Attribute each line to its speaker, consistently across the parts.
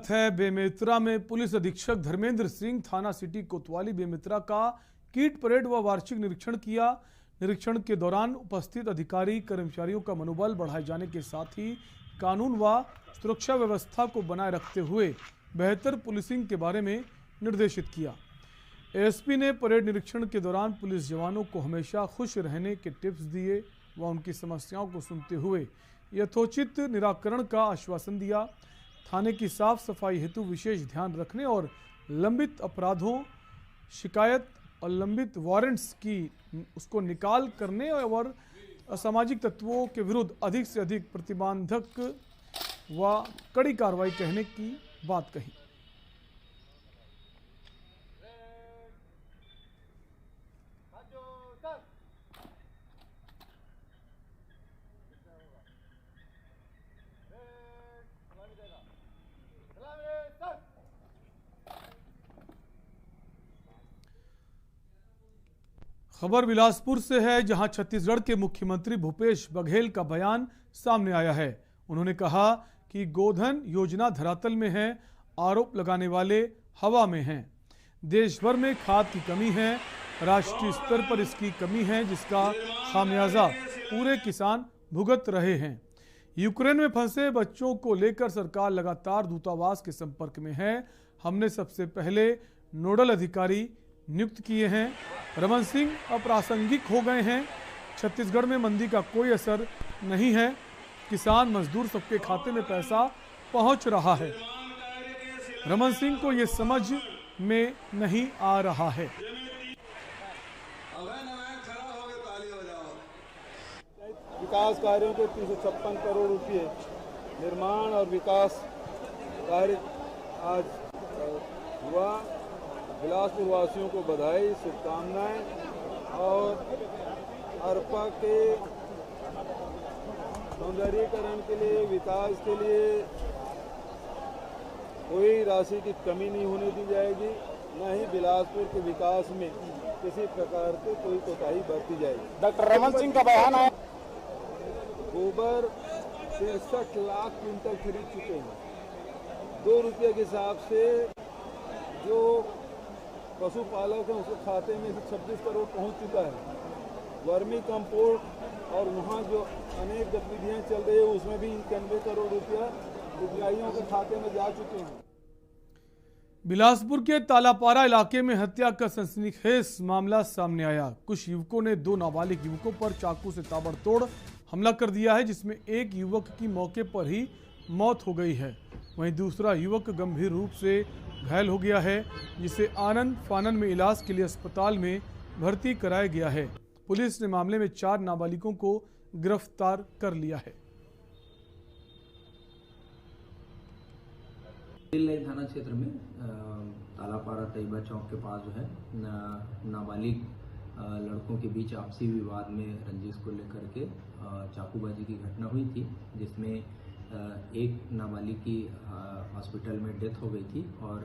Speaker 1: बात है बेमेतरा में पुलिस अधीक्षक धर्मेंद्र सिंह थाना सिटी कोतवाली बेमेतरा का कीट परेड व वार्षिक निरीक्षण किया। निरीक्षण के दौरान उपस्थित अधिकारी कर्मचारियों का मनोबल बढ़ाए जाने के साथ ही कानून व सुरक्षा व्यवस्था को बनाए रखते हुए बेहतर पुलिसिंग के बारे में निर्देशित किया। एएसपी ने परेड निरीक्षण के दौरान पुलिस जवानों को हमेशा खुश रहने के टिप्स दिए व उनकी समस्याओं को सुनते हुए यथोचित निराकरण का आश्वासन दिया। थाने की साफ सफाई हेतु विशेष ध्यान रखने और लंबित अपराधों, शिकायत और लंबित वारंट्स की उसको निकाल करने और असामाजिक तत्वों के विरुद्ध अधिक से अधिक प्रतिबंधक व कड़ी कार्रवाई कहने की बात कही। खबर बिलासपुर से है, जहां छत्तीसगढ़ के मुख्यमंत्री भूपेश बघेल का बयान सामने आया है। उन्होंने कहा कि गोधन योजना धरातल में है, आरोप लगाने वाले हवा में हैं। देश भर में खाद की कमी है, राष्ट्रीय स्तर पर इसकी कमी है, जिसका खामियाजा पूरे किसान भुगत रहे हैं। यूक्रेन में फंसे बच्चों को लेकर सरकार लगातार दूतावास के संपर्क में है। हमने सबसे पहले नोडल अधिकारी नियुक्त किए हैं। रमन सिंह अप्रासंगिक हो गए हैं। छत्तीसगढ़ में मंदी का कोई असर नहीं है। किसान मजदूर सबके खाते में पैसा पहुंच रहा है। रमन सिंह को ये समझ में नहीं आ रहा है।
Speaker 2: विकास कार्यों के 356 करोड़ रुपए निर्माण और विकास कार्य आज हुआ। बिलासपुर वासियों को बधाई, शुभकामनाएं और अरपा के सौंदर्यीकरण के लिए, विकास के लिए कोई राशि की कमी नहीं होने दी जाएगी, न ही बिलासपुर के विकास में किसी प्रकार की कोई कोताही बरती जाएगी।
Speaker 3: डॉक्टर रमन सिंह का बयान है।
Speaker 2: गोबर 63 लाख क्विंटल खरीद चुके हैं। 2 रुपये के हिसाब से जो पशुपालक हैं उसके खाते में से 26 करोड़ पहुंच चुका है। वर्मी कंपोस्ट और वहाँ जो अनेक गतिविधियाँ चल रही है उसमें भी 91 करोड़ रुपया उपजाइयों के खाते में जा चुके हैं।
Speaker 1: बिलासपुर के तालापारा इलाके में हत्या का सनसनीखेज मामला सामने आया। कुछ युवकों ने 2 नाबालिग युवकों पर चाकू से ताबड़तोड़ हमला कर दिया है, जिसमें एक युवक की मौके पर ही मौत हो गई है। वहीं दूसरा युवक गंभीर रूप से घायल हो गया है, जिसे आनंद फानन में इलाज के लिए अस्पताल में भर्ती कराया गया है। पुलिस ने मामले में 4 नाबालिगों को गिरफ्तार कर लिया है।
Speaker 4: थाना क्षेत्र में तालापारा तैयबा चौक के पास जो है नाबालिग लड़कों के बीच आपसी विवाद में रंजिश को लेकर के चाकूबाजी की घटना हुई थी, जिसमें एक नाबालिग की हॉस्पिटल में डेथ हो गई थी और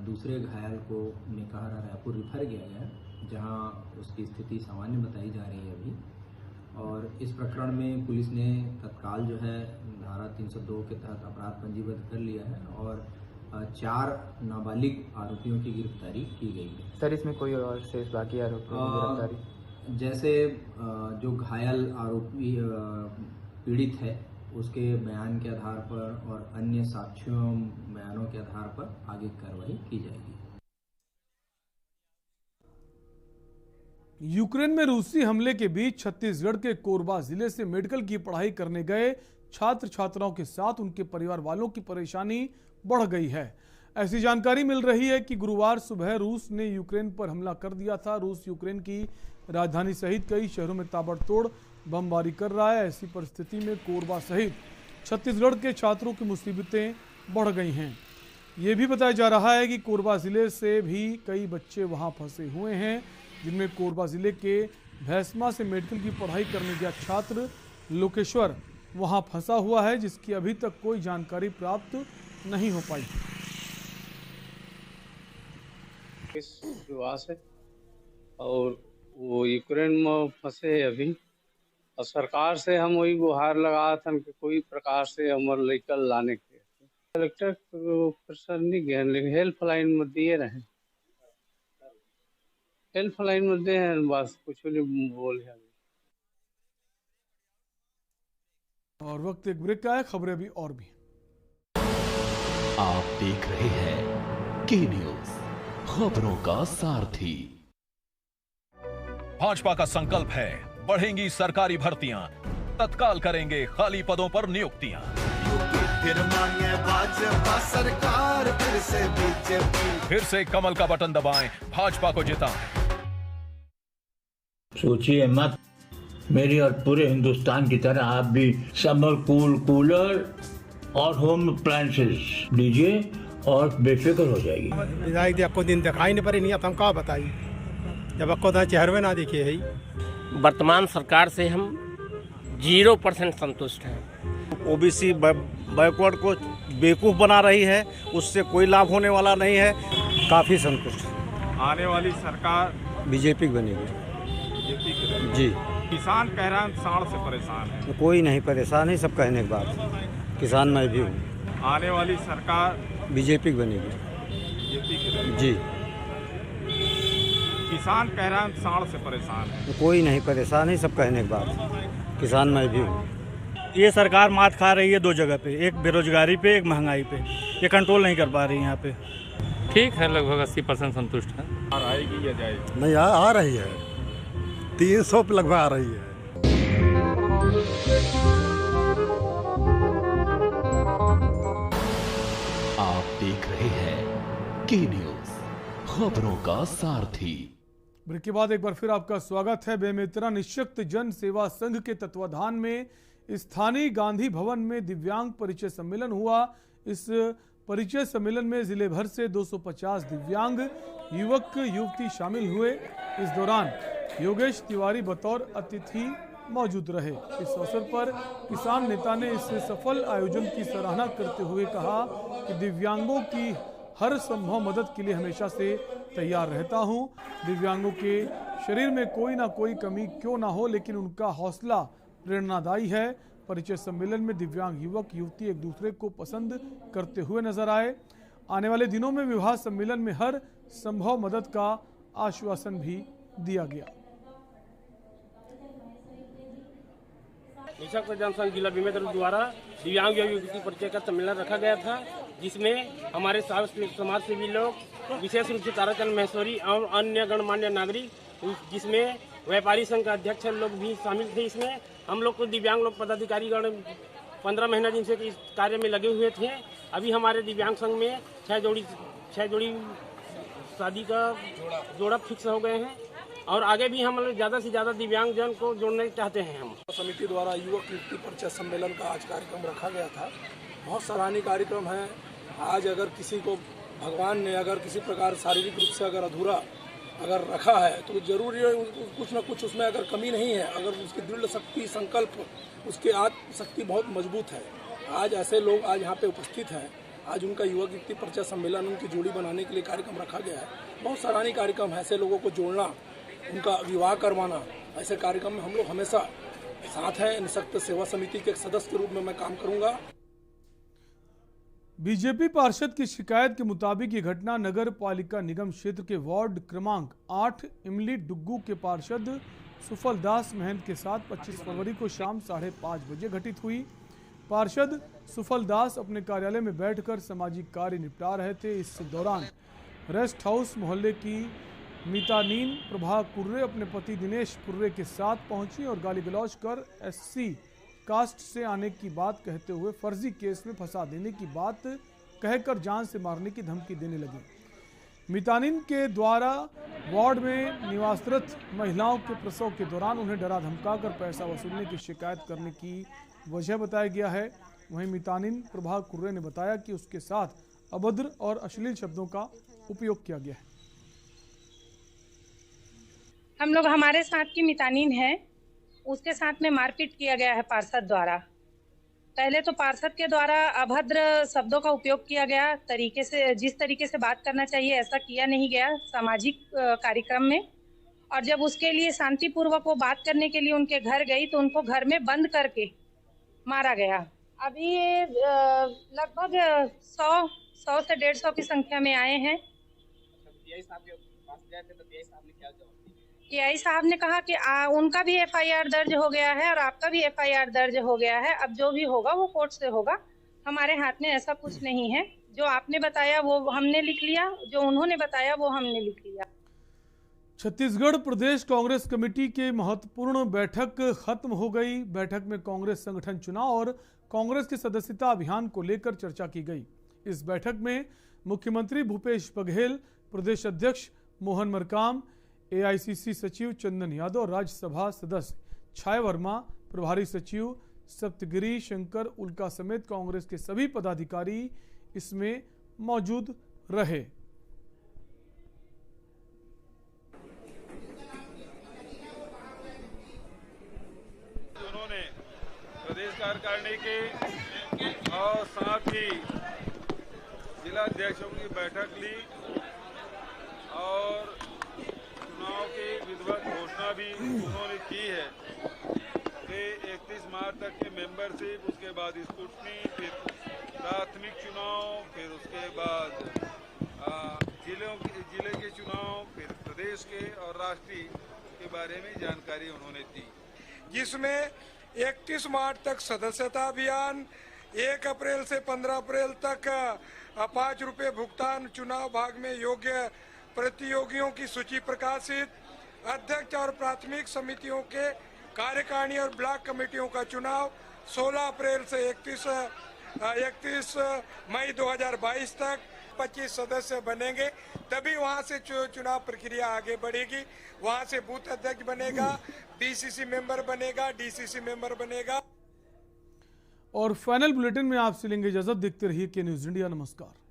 Speaker 4: दूसरे घायल को मेकाहारा रायपुर रिफर किया गया, जहां उसकी स्थिति सामान्य बताई जा रही है अभी। और इस प्रकरण में पुलिस ने तत्काल जो है धारा 302 के तहत अपराध पंजीबद्ध कर लिया है और 4 नाबालिग आरोपियों की गिरफ्तारी की गई है।
Speaker 3: सर, इसमें कोई और शेष बाकी आरोपियों की गिरफ्तारी?
Speaker 4: जैसे जो घायल आरोपी पीड़ित है उसके बयान के आधार पर और अन्य साक्ष्यों बयानों के आधार पर आगे कार्रवाई की जाएगी।
Speaker 1: यूक्रेन में रूसी हमले के बीच छत्तीसगढ़ के कोरबा जिले से मेडिकल की पढ़ाई करने गए छात्र छात्राओं के साथ उनके परिवार वालों की परेशानी बढ़ गई है। ऐसी जानकारी मिल रही है कि गुरुवार सुबह रूस ने यूक्रेन पर हमला कर दिया था। रूस यूक्रेन की राजधानी सहित कई शहरों में ताबड़तोड़ बमबारी कर रहा है। ऐसी परिस्थिति में कोरबा सहित छत्तीसगढ़ के छात्रों की मुसीबतें बढ़ गई हैं। ये भी बताया जा रहा है कि कोरबा जिले से भी कई बच्चे वहां फंसे हुए हैं, जिनमें कोरबा जिले के भैंसमा से मेडिकल की पढ़ाई करने गया छात्र लोकेश्वर वहां फंसा हुआ है, जिसकी अभी तक कोई जानकारी प्राप्त नहीं हो पाई।
Speaker 5: है और वो यूक्रेन में फंसे अभी, और सरकार से हम वही गुहार लगा था कि कोई प्रकार से हमारे लड़का लाने के कलेक्टर को प्रेशर नहीं गया, लेकिन हेल्पलाइन में दिए रहे, हेल्पलाइन में दे हैं, बस कुछ नहीं बोले।
Speaker 1: और वक्त एक ब्रेक का है, खबरें अभी और भी।
Speaker 6: आप देख रहे हैं के न्यूज, खबरों का सारथी।
Speaker 7: भाजपा का संकल्प है, बढ़ेंगी सरकारी भर्तियां, तत्काल करेंगे खाली पदों पर नियुक्तियां।
Speaker 8: फिर मांगे भाजपा सरकार, फिर से बीजेपी।
Speaker 7: फिर से कमल का बटन दबाएं, भाजपा को जिताएं।
Speaker 9: सोचिए मत, मेरी और पूरे हिंदुस्तान की तरह आप भी समर कूलर और होम अप्लायंसेस लीजिए और बेफिक्र हो जाएगी।
Speaker 10: विधायक जी आपको दिन दिखाई नहीं पड़े, नहीं अब हम क्या बताइए, जब आपको चेहरे ना दिखे है।
Speaker 11: वर्तमान सरकार से हम 0% संतुष्ट हैं।
Speaker 12: ओबीसी बैकवर्ड को बेवकूफ़ बना रही है, उससे कोई लाभ होने वाला नहीं है।
Speaker 10: काफ़ी संतुष्ट।
Speaker 12: आने वाली सरकार
Speaker 10: बीजेपी की बनेगी जी।
Speaker 12: किसान कह रहा है साढ़ से परेशान है।
Speaker 10: कोई नहीं परेशान है, सब कहने के बाद किसान मैं भी हूँ।
Speaker 12: आने वाली सरकार
Speaker 10: बीजेपी की बनेगी जी।
Speaker 12: किसान कह रहा है साढ़ से परेशान है।
Speaker 10: कोई नहीं परेशान है, सब कहने के बाद किसान मैं भी हूँ।
Speaker 12: ये सरकार मात खा रही है दो जगह पे, एक बेरोजगारी पे, एक महंगाई पे। ये कंट्रोल नहीं कर पा रही है यहाँ पे।
Speaker 11: ठीक है, लगभग 80% संतुष्ट है।
Speaker 12: आएगी या जाएगी?
Speaker 10: नहीं आ रही है, 300 पे लगभग आ रही है।
Speaker 6: आप देख रहे हैं के न्यूज, खबरों का सारथी।
Speaker 1: ब्रेक के बाद एक बार फिर आपका स्वागत है। बेमेतरा निःशक्त जन सेवा संघ के तत्वाधान में स्थानीय गांधी भवन में दिव्यांग परिचय सम्मेलन हुआ। इस परिचय सम्मेलन में जिले भर से 250 दिव्यांग युवक युवती शामिल हुए। इस दौरान योगेश तिवारी बतौर अतिथि मौजूद रहे। इस अवसर पर किसान नेता ने इस सफल आयोजन की सराहना करते हुए कहा कि दिव्यांगों की हर संभव मदद के लिए हमेशा से तैयार रहता हूं। दिव्यांगों के शरीर में कोई ना कोई कमी क्यों ना हो, लेकिन उनका हौसला प्रेरणादायी है। परिचय सम्मेलन में दिव्यांग युवक युवती एक दूसरे को पसंद करते हुए नजर आए। आने वाले दिनों में विवाह सम्मेलन में हर संभव मदद का आश्वासन भी दिया गया।
Speaker 11: निःशक्त जनसंघ जिला बेमेतरा द्वारा दिव्यांग युवती परिचय का सम्मेलन रखा गया था, जिसमें हमारे समाज सेवी लोग, विशेष रूप से ताराचंद महेश्वरी और अन्य गणमान्य नागरिक, जिसमें व्यापारी संघ का अध्यक्ष लोग भी शामिल थे। इसमें हम लोग को दिव्यांग लोग पदाधिकारीगण 15 महीना दिन से इस कार्य में लगे हुए थे। अभी हमारे दिव्यांग संघ में 6 जोड़ी शादी का जोड़ा फिक्स हो गए हैं और आगे भी हम लोग ज़्यादा से ज़्यादा दिव्यांग जन को जोड़ना चाहते हैं। हम
Speaker 2: समिति द्वारा युवक युवती परिचय सम्मेलन का आज कार्यक्रम रखा गया था। बहुत सराहनीय कार्यक्रम है। आज अगर किसी को भगवान ने अगर किसी प्रकार शारीरिक रूप से अगर अधूरा अगर रखा है तो जरूरी है कुछ न कुछ उसमें अगर कमी नहीं है, अगर उसकी दृढ़ शक्ति संकल्प, उसकी आत्मशक्ति बहुत मजबूत है। आज ऐसे लोग आज यहाँ पे उपस्थित हैं। आज उनका युवक युवती परिचय सम्मेलन, उनकी जोड़ी बनाने के लिए कार्यक्रम रखा गया है। बहुत सराहनीय कार्यक्रम है। ऐसे लोगों को जोड़ना, उनका विवाह करवाना, ऐसे कार्यक्रम में हम लोग हमेशा साथ हैं। निःशक्त सेवा समिति के एक सदस्य के रूप में मैं काम करूंगा।
Speaker 1: बीजेपी पार्षद की शिकायत के मुताबिक ये घटना नगर पालिका निगम क्षेत्र के वार्ड क्रमांक 8 इमली डुग्गू के पार्षद सुफल दास महंत के साथ 25 फरवरी को शाम 5:30 बजे घटित हुई। पार्षद सुफल दास अपने कार्यालय में बैठकर सामाजिक कार्य निपटा रहे थे। इस दौरान रेस्ट हाउस मोहल्ले की मीतानीन प्रभा कुर्रे अपने पति दिनेश कुर्रे के साथ पहुंची और गाली गलौज कर एससी कास्ट से आने की बात कहते हुए फर्जी केस में फंसा देने की बात कहकर जान से मारने की धमकी देने लगी। मीतानीन के द्वारा वार्ड में निवासरत महिलाओं के प्रसव के दौरान उन्हें डरा धमकाकर पैसा वसूलने की शिकायत करने की वजह बताया गया है। वहीं मीतानीन प्रभा कुर्रे ने बताया कि उसके साथ अभद्र और अश्लील शब्दों का उपयोग किया गया है।
Speaker 13: हम लोग, हमारे साथ की मीतानीन है, उसके साथ में मारपीट किया गया है पार्षद द्वारा। पहले तो पार्षद के द्वारा अभद्र शब्दों का उपयोग किया गया, तरीके से जिस तरीके से बात करना चाहिए ऐसा किया नहीं गया सामाजिक कार्यक्रम में। और जब उसके लिए शांतिपूर्वक वो बात करने के लिए उनके घर गई तो उनको घर में बंद करके मारा गया। अभी ये लगभग 100 से 150 की संख्या में आए हैं। टीआई साहब ने कहा कि उनका भी एफआईआर दर्ज हो गया है और आपका भी एफआईआर दर्ज हो गया है। अब जो भी होगा वो कोर्ट से होगा, हमारे हाथ में ऐसा कुछ नहीं है। जो आपने बताया वो हमने लिख लिया, जो उन्होंने बताया वो हमने लिख लिया।
Speaker 1: छत्तीसगढ़ प्रदेश कांग्रेस कमेटी की महत्वपूर्ण बैठक खत्म हो गई। बैठक में कांग्रेस संगठन चुनाव और कांग्रेस के सदस्यता अभियान को लेकर चर्चा की गई। इस बैठक में मुख्यमंत्री भूपेश बघेल, प्रदेश अध्यक्ष मोहन मरकाम, एआईसीसी सचिव चंदन यादव, राज्यसभा सदस्य छाया वर्मा, प्रभारी सचिव सप्तगिरी शंकर उल्का समेत कांग्रेस के सभी पदाधिकारी इसमें मौजूद रहे।
Speaker 2: उन्होंने प्रदेश कार्यकारिणी के और साथ ही जिला अध्यक्षों की बैठक ली और चुनाव की विधिवत घोषणा भी उन्होंने की है कि 31 मार्च तक के मेंबरशिप, उसके बाद स्क्रूटनी, फिर प्राथमिक चुनाव, फिर उसके बाद जिले के चुनाव, फिर प्रदेश के और राष्ट्रीय के बारे में जानकारी उन्होंने दी,
Speaker 14: जिसमें 31 मार्च तक सदस्यता अभियान, 1 अप्रैल से 15 अप्रैल तक 5 रुपये भुगतान चुनाव भाग में योग्य प्रतियोगियों की सूची प्रकाशित, अध्यक्ष और प्राथमिक समितियों के कार्यकारिणी और ब्लॉक कमेटियों का चुनाव 16 अप्रैल से 31 मई 2022 तक 25 सदस्य बनेंगे, तभी वहां से चुनाव प्रक्रिया आगे बढ़ेगी। वहां से बूथ अध्यक्ष बनेगा, बीसीसी मेंबर बनेगा, डीसीसी मेंबर बनेगा।
Speaker 1: और फाइनल बुलेटिन में आपसे लेंगे इजाजत। देखते रहिए के न्यूज इंडिया। नमस्कार।